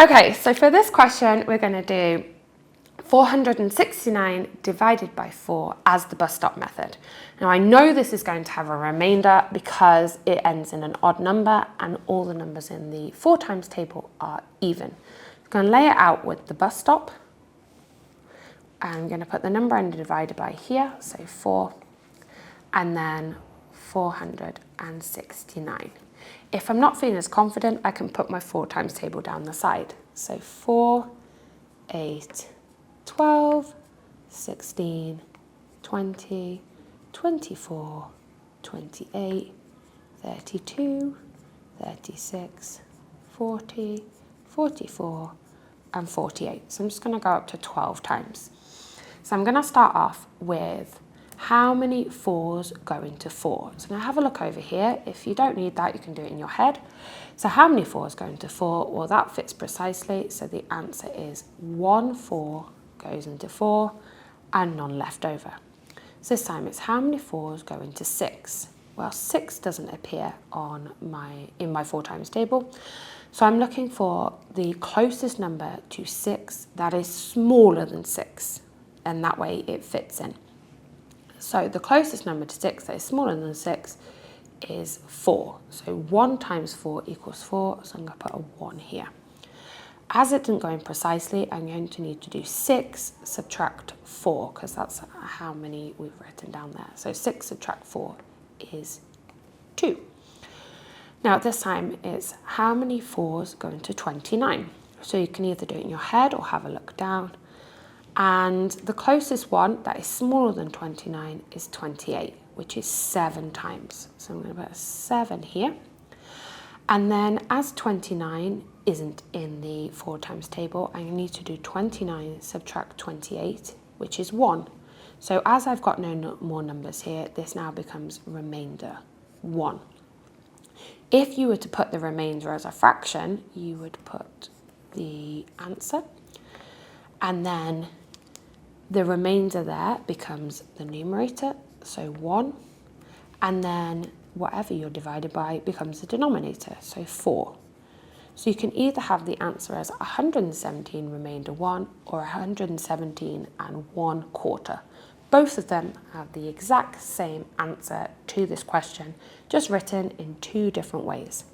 Okay, so for this question, we're going to do 469 divided by 4 as the bus stop method. Now I know this is going to have a remainder because it ends in an odd number and all the numbers in the 4 times table are even. I'm going to lay it out with the bus stop. I'm going to put the number and the divided by here, so 4, and then 469. If I'm not feeling as confident, I can put my 4 times table down the side. So 4, 8, 12, 16, 20, 24, 28, 32, 36, 40, 44, and 48. So I'm just going to go up to 12 times. So I'm going to start off with how many 4s go into 4. So now have a look over here. If you don't need that, you can do it in your head. So how many 4s go into 4? Well, that fits precisely. So the answer is 1 4 goes into 4 and none left over. So this time it's how many 4s go into 6? Well, 6 doesn't appear in my 4 times table. So I'm looking for the closest number to 6 that is smaller than 6. And that way it fits in. So the closest number to 6 that is smaller than 6 is 4. So 1 times 4 equals 4. So I'm going to put a 1 here. As it didn't go in precisely, I'm going to need to do 6 subtract 4 because that's how many we've written down there. So 6 subtract 4 is 2. Now at this time it's how many 4s go into 29. So you can either do it in your head or have a look down. And the closest one that is smaller than 29 is 28, which is 7 times. So I'm going to put a 7 here. And then as 29 isn't in the 4 times table, I need to do 29 subtract 28, which is 1. So as I've got no more numbers here, this now becomes remainder 1. If you were to put the remainder as a fraction, you would put the answer, and then the remainder there becomes the numerator, so 1, and then whatever you're divided by becomes the denominator, so 4. So you can either have the answer as 117 remainder 1 or 117 and 1/4. Both of them have the exact same answer to this question, just written in 2 different ways.